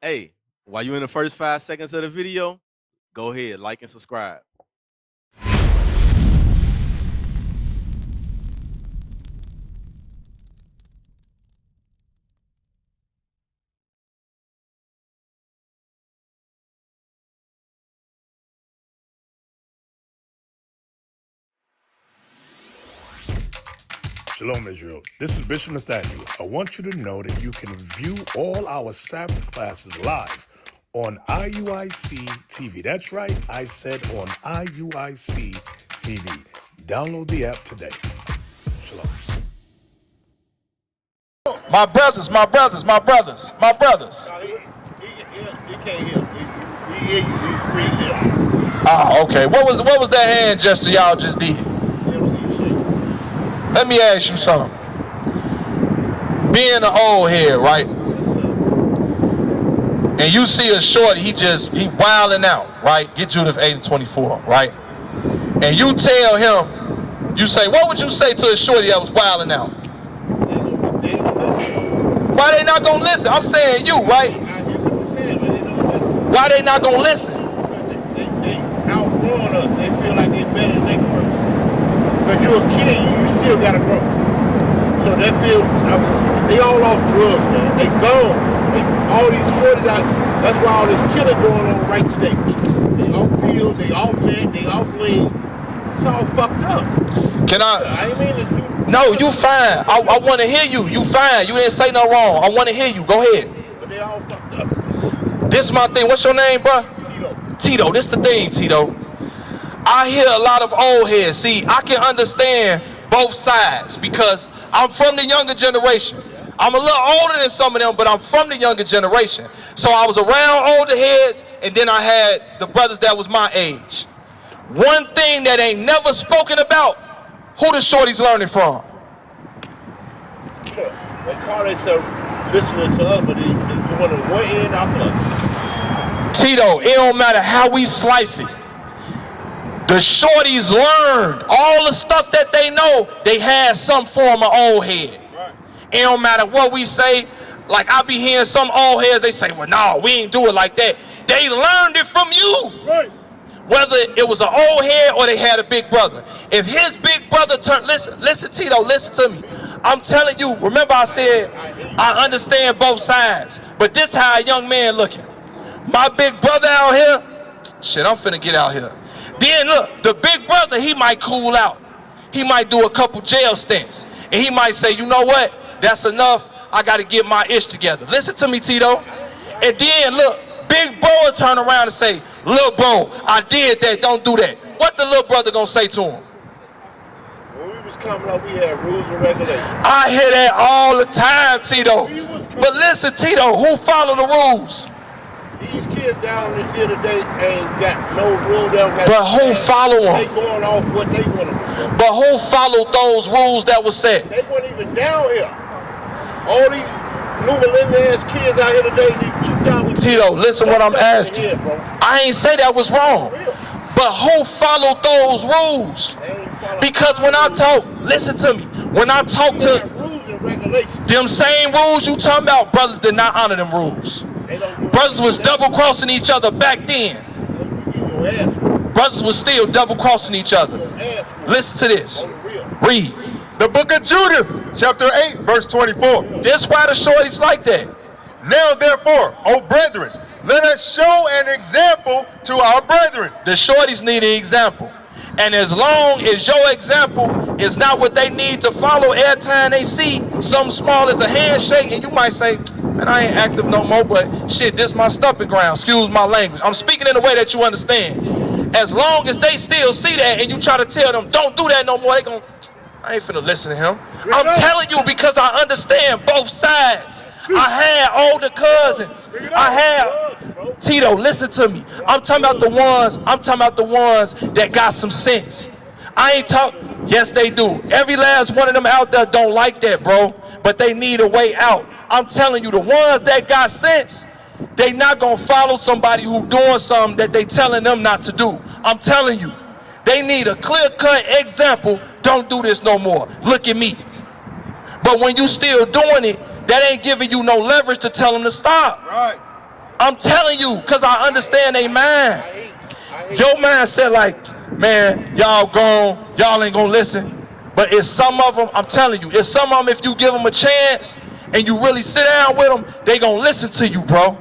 Hey, while you're in the first 5 seconds of the video, go ahead, like and subscribe. Shalom, Israel. This is Bishop Nathaniel. I want you to know that you can view all our Sabbath classes live on IUIC TV. That's right, I said on IUIC TV. Download the app today. Shalom. My brothers. No, he can't hear. He hear you. He really hear. Ah, okay. What was that hand gesture y'all just did? Let me ask you something. Being an old head, right? And you see a shorty, he wilding out, right? Get Judith 8:24, right? And you tell him, you say, what would you say to a shorty that was wilding out? Why they not gonna listen? I'm saying you, right? Why they not gonna listen? They outgrowing us. They feel like they're better than the next person. Because you're a kid, you still gotta grow. So they feel, they all off drugs, man. They gone. All these shorties out, that's why all this killing going on right today. They off pills, they off meth, they off lean. It's all fucked up. Can I ain't mean to do. No, you fine. I want to hear you. You fine. You didn't say no wrong. I want to hear you. Go ahead. But they all fucked up. This is my thing. What's your name, bro? Tito. This the thing, Tito. I hear a lot of old heads. See, I can understand both sides because I'm from the younger generation. I'm a little older than some of them, but I'm from the younger generation. So I was around older heads, and then I had the brothers that was my age. One thing that ain't never spoken about, who the shorties learning from? They call themselves listening to us, but they doing it one end out the other. Tito, it don't matter how we slice it. The shorties learned all the stuff that they know. They had some form of old head. Right. It don't matter what we say. Like I be hearing some old heads, they say, well, no, we ain't do it like that. They learned it from you. Right. Whether it was an old head or they had a big brother. If his big brother turned, listen, Tito, listen to me. I'm telling you, remember I said, I understand both sides, but this how a young man looking. My big brother out here, shit, I'm finna get out here. Then look, the big brother, he might cool out. He might do a couple jail stints. And he might say, you know what, that's enough, I gotta get my ish together. Listen to me, Tito. And then look, big bro will turn around and say, little bro, I did that, don't do that. What the little brother gonna say to him? When we was coming up, we had rules and regulations. I hear that all the time, Tito. But listen, Tito, who follow the rules? These kids down here today ain't got no rule. But who follow them? They going off what they want to do. But who followed those rules that was set? They weren't even down here. All these new millennial kids out here today, these 2000. Tito, listen what I'm asking. Here, I ain't say that was wrong. But who followed those rules? Because when I talk, listen to me. When I talk to rules and regulations, them same rules you talking about, brothers did not honor them rules. Brothers was double-crossing each other back then. Brothers was still double-crossing each other. Listen to this. Read. The book of Judith, chapter 8, verse 24. This why the shorties like that. Now therefore, O brethren, let us show an example to our brethren. The shorties need an example. And as long as your example is not what they need to follow every time they see something small as a handshake, and you might say, man, I ain't active no more, but shit, this my stumping ground. Excuse my language. I'm speaking in a way that you understand. As long as they still see that and you try to tell them, don't do that no more, they gon', I ain't finna listen to him. I'm telling you because I understand both sides. I had older cousins. I had Tito, listen to me. I'm talking about the ones that got some sense. I ain't talking, yes they do. Every last one of them out there don't like that, bro. But they need a way out. I'm telling you, the ones that got sense, they not gonna follow somebody who doing something that they telling them not to do. I'm telling you, they need a clear-cut example. Don't do this no more. Look at me. But when you still doing it, that ain't giving you no leverage to tell them to stop. Right. I'm telling you, because I understand they mind. Your mindset like, man, y'all gone, y'all ain't gonna listen. But it's some of them, I'm telling you, it's some of them, if you give them a chance and you really sit down with them, they gonna listen to you, bro.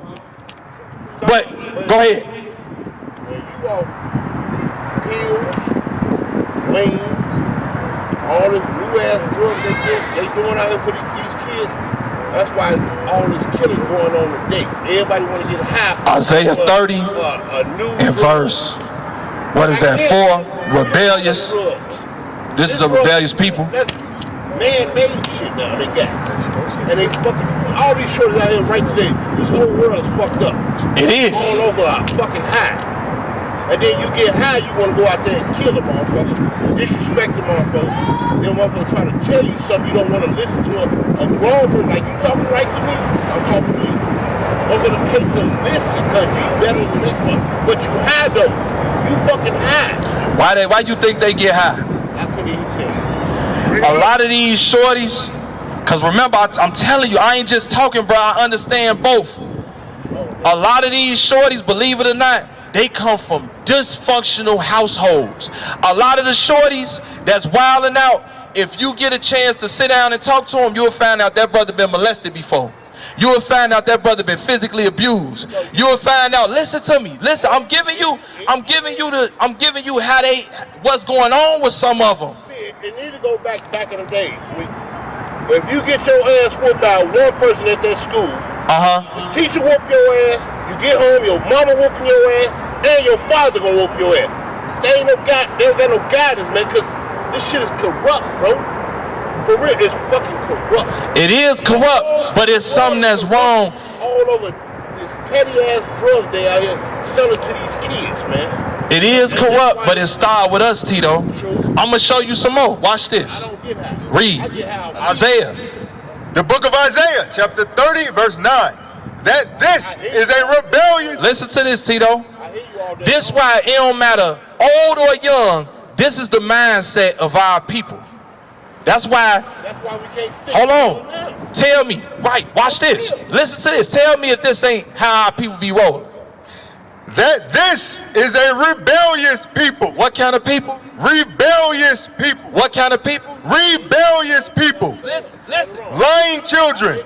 But, go ahead. When you off pills, lanes, all this new ass drugs they doing out here for these kids, that's why all this killing going on today. Everybody want to get high. Isaiah 30 and verse, what is that, 4? Rebellious. This is a rebellious people. That's man-made shit now they got. And they fucking, all these shorties out here right today, this whole world is fucked up. It is. All over fucking high. And then you get high, you want to go out there and kill a motherfucker, disrespect the motherfucker. Then motherfucker try to tell you something, you don't want to listen to a grown person. Like, you talking right to me? I'm talking to you. I'm going to hate to listen because you better than the next one. But you high though. You fucking high. Why you think they get high? I couldn't even tell you. A lot of these shorties, because remember, I'm telling you, I ain't just talking, bro. I understand both. A lot of these shorties, believe it or not, they come from dysfunctional households. A lot of the shorties that's wilding out, if you get a chance to sit down and talk to them, you'll find out that brother been molested before. You will find out that brother been physically abused. You will find out, listen to me. Listen, I'm giving you how what's going on with some of them. See, it need to go back in the days. If you get your ass whooped by one person at that school, the teacher whoop your ass, you get home, your mama whooping your ass, and your father gonna whoop your ass. They don't got no guidance, man, because this shit is corrupt, bro. For real, it's fucking corrupt. It is corrupt, but it's something that's wrong. All over this petty ass drugs they out here selling to these kids, man. It is corrupt, but it started with us, Tito. True. I'm gonna show you some more. Watch this. I don't get how. Read I get how. Isaiah. The book of Isaiah, chapter 30, verse 9. That this is a rebellious. Listen to this, Tito. I hear you all day. This why it don't matter, old or young. This is the mindset of our people. That's why we can't stick. hold on. Tell me, right, watch this. Listen to this. Tell me if this ain't how our people be rolling. That this is a rebellious people. What kind of people? Rebellious people. What kind of people? Rebellious people. Listen. Lying children.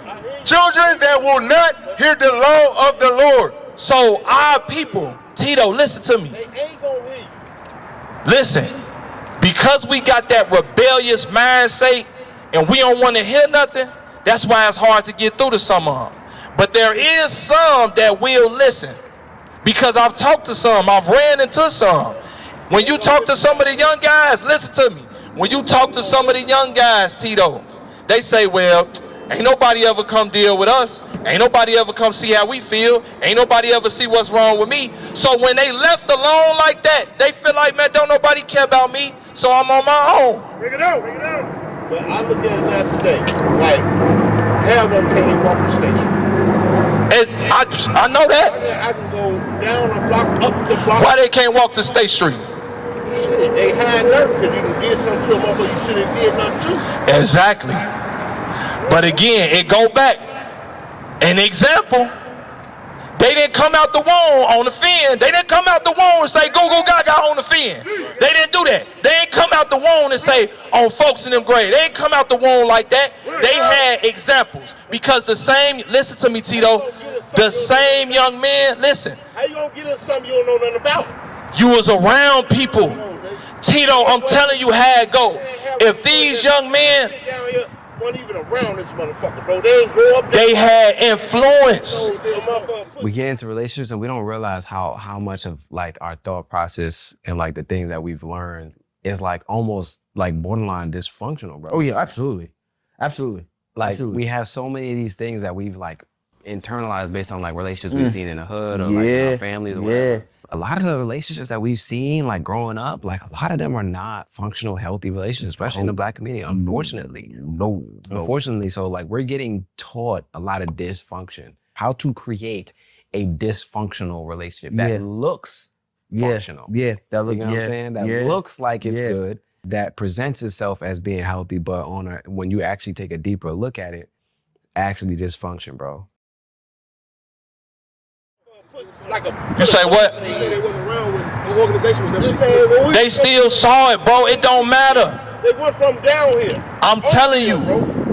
Children that will not hear the law of the Lord. So our people, Tito, listen to me. They ain't gonna hear you. Listen, because we got that rebellious mindset and we don't want to hear nothing, that's why it's hard to get through to some of them. But there is some that will listen. Because I've talked to some, I've ran into some. When you talk to some of the young guys, listen to me. When you talk to some of the young guys, Tito, they say, well, ain't nobody ever come deal with us. Ain't nobody ever come see how we feel. Ain't nobody ever see what's wrong with me. So when they left alone like that, they feel like, man, don't nobody care about me, so I'm on my own. Bring it out. But I look at it now today, like, half of them can't even walk the station. I know that. I can go down the block, up the block. Why they can't walk to State Street? Shit, they high nerve because you can get something to a motherfucker you shouldn't did nothing to. Exactly. But again, it go back. An example, they didn't come out the womb on the fin. They didn't come out the womb and say, go, go, gaga on the fin. They didn't do that. They didn't come out the womb and say, on folks in them grade. They didn't come out the womb like that. They had examples. Because the same, listen to me, Tito, the same young man, listen. How you gonna get us something you don't know nothing about? You was around people. Tito, I'm telling you how it go. If these young men, weren't even around this motherfucker, bro. They ain't grow up there. they had influence. We get into relationships and we don't realize how much of like our thought process and like the things that we've learned is like almost like borderline dysfunctional, bro. Oh yeah, absolutely. Like we have so many of these things that we've like internalized based on like relationships we've seen in the hood or like in our families or whatever. A lot of the relationships that we've seen like growing up, like a lot of them are not functional, healthy relationships, especially in the Black community, unfortunately. Unfortunately, so like we're getting taught a lot of dysfunction, how to create a dysfunctional relationship that looks functional. That You know what I'm saying? That looks like it's good, that presents itself as being healthy, but when you actually take a deeper look at it, actually dysfunction, bro. Like a, You say what? They say they wasn't around when the organization was never. They still saw it, bro. It don't matter. They went from down here. I'm telling you,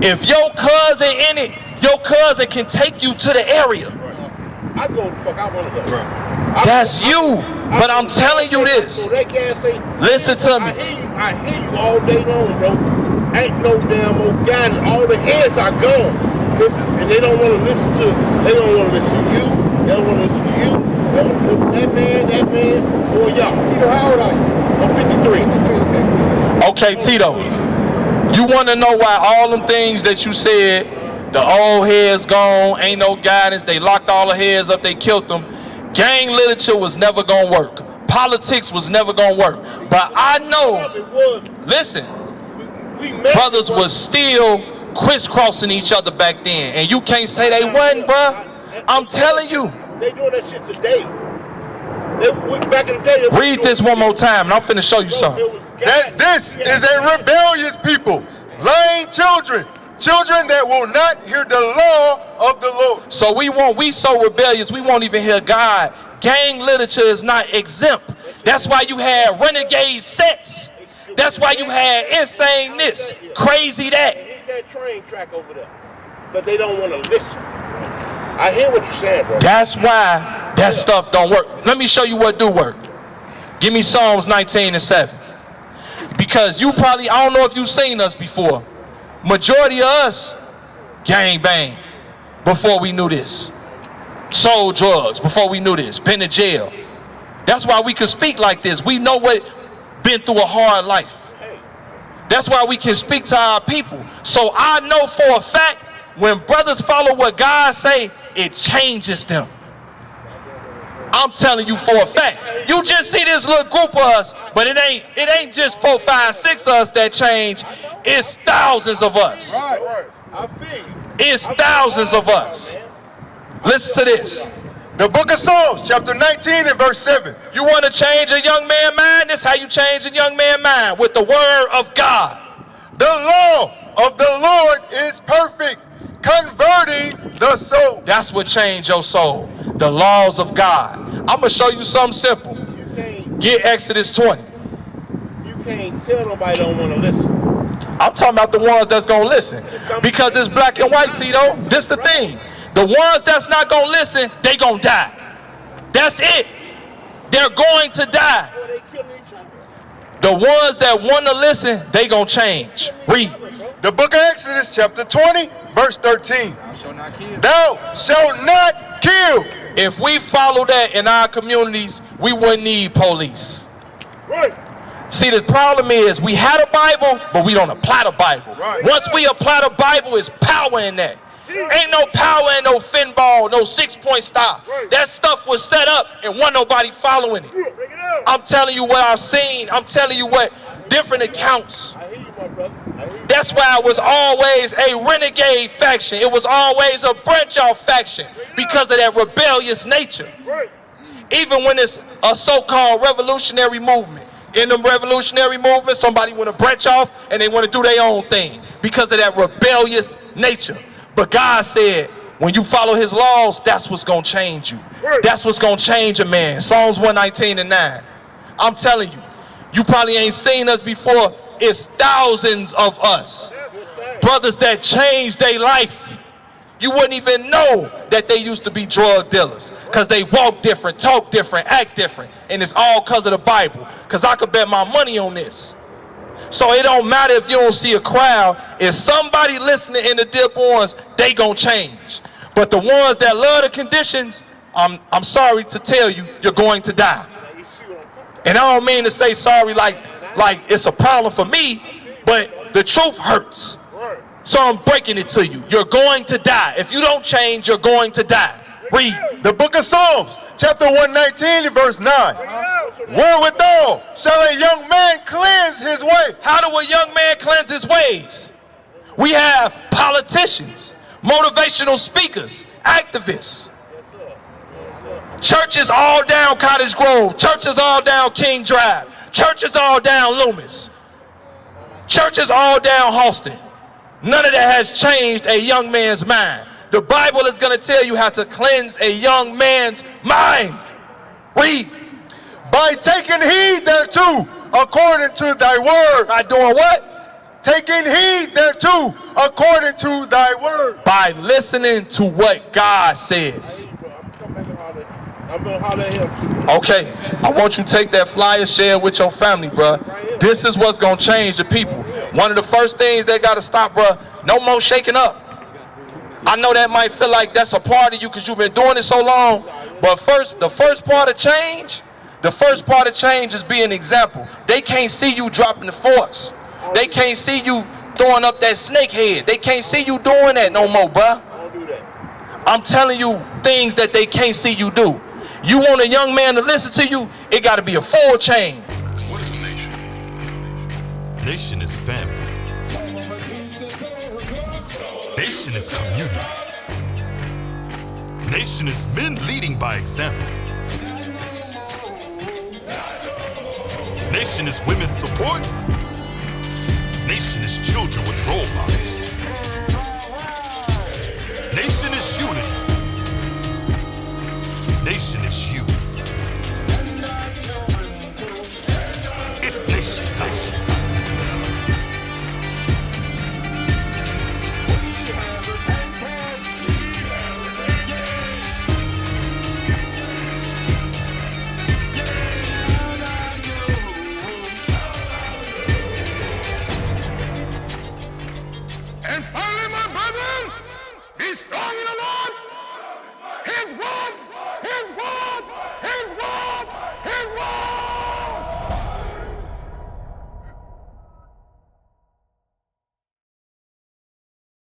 if your cousin in it, your cousin can take you to the area. I go the fuck I want to go. That's you. But I'm telling you this. So they can't say, listen to me. I hear you all day long, bro. Ain't no damn old guys. All the heads are gone. Listen, and they don't want to listen to. They don't want to listen to you. They don't want to listen to you. They don't want to listen to that man, or y'all. Tito, how old are you? I'm 53. Okay, Tito. You want to know why all them things that you said, the old heads gone, ain't no guidance, they locked all the heads up, they killed them. Gang literature was never gonna work. Politics was never gonna work. But I know, listen, brothers was still crisscrossing each other back then. And you can't say they wasn't, bruh. I'm telling you. They doing that shit today. Back in the day. Read this one more time and I'm finna show you something. That this is a rebellious people, lying children that will not hear the law of the Lord. So we so rebellious, we won't even hear God. Gang literature is not exempt. That's why you had renegade sets. That's why you had insane this, crazy that. Hit that train track over there. But they don't want to listen. I hear what you're saying, bro. That's why that stuff don't work. Let me show you what do work. Give me Psalms 19:7. Because you probably, I don't know if you've seen us before. Majority of us, gang bang, before we knew this. Sold drugs before we knew this. Been to jail. That's why we can speak like this. We know what been through a hard life. That's why we can speak to our people. So I know for a fact, when brothers follow what God say, it changes them. I'm telling you for a fact. You just see this little group of us, but it ain't just 4, 5, 6 of us that change. It's thousands of us. Right. I feel you. It's thousands of us. Listen to this. The book of Psalms, chapter 19 and verse 7. You want to change a young man's mind? This is how you change a young man's mind, with the word of God. The law of the Lord is perfect, converting the soul. That's what changed your soul. The laws of God. I'm going to show you something simple. Get Exodus 20. You can't tell nobody don't want to listen. I'm talking about the ones that's going to listen. Because it's black and white, Tito. This the thing. The ones that's not going to listen, they going to die. That's it. They're going to die. The ones that want to listen, they going to change. Read. The book of Exodus, chapter 20, verse 13. Thou shalt not kill. If we follow that in our communities, we wouldn't need police. Right. See, the problem is we had a Bible, but we don't apply the Bible. Right. Once we apply the Bible, it's power in that. Ain't no power in no fin ball, no 6-point stop. That stuff was set up and wasn't nobody following it. I'm telling you what I've seen. I'm telling you what different accounts. I hear you, my brother. That's why it was always a renegade faction. It was always a branch off faction because of that rebellious nature. Even when it's a so-called revolutionary movement. In the revolutionary movement, somebody want to branch off and they want to do their own thing because of that rebellious nature. But God said, when you follow his laws, that's what's going to change you. That's what's going to change a man. Psalms 119:9. I'm telling you, you probably ain't seen us before. It's thousands of us. Brothers that changed their life. You wouldn't even know that they used to be drug dealers because they walk different, talk different, act different. And it's all because of the Bible. Because I could bet my money on this. So it don't matter if you don't see a crowd. If somebody listening in the dip ones, they gonna change. But the ones that love the conditions, I'm sorry to tell you, you're going to die. And I don't mean to say sorry like it's a problem for me, but the truth hurts. So I'm breaking it to you. You're going to die. If you don't change, you're going to die. Read. The book of Psalms, chapter 119 and verse 9. Wherewithal shall a young man cleanse his way? How do a young man cleanse his ways? We have politicians, motivational speakers, activists. Churches all down Cottage Grove. Churches all down King Drive. Churches all down Loomis. Churches all down Halston. None of that has changed a young man's mind. The Bible is going to tell you how to cleanse a young man's mind. Read. By taking heed thereto, according to thy word. By doing what? Taking heed thereto, according to thy word. By listening to what God says. I'm gonna holler at him. Okay, I want you to take that flyer, share it with your family, bro. This is what's gonna change the people. One of the first things they gotta stop, bro, no more shaking up. I know that might feel like that's a part of you because you've been doing it so long, but the first part of change is being an example. They can't see you dropping the forks. They can't see you throwing up that snake head. They can't see you doing that no more, bro. Don't do that. I'm telling you things that they can't see you do. You want a young man to listen to you, it got to be a full change. What is a nation? Nation is family. Nation is community. Nation is men leading by example. Nation is women's support. Nation is children with role models. Nation is unity. Nation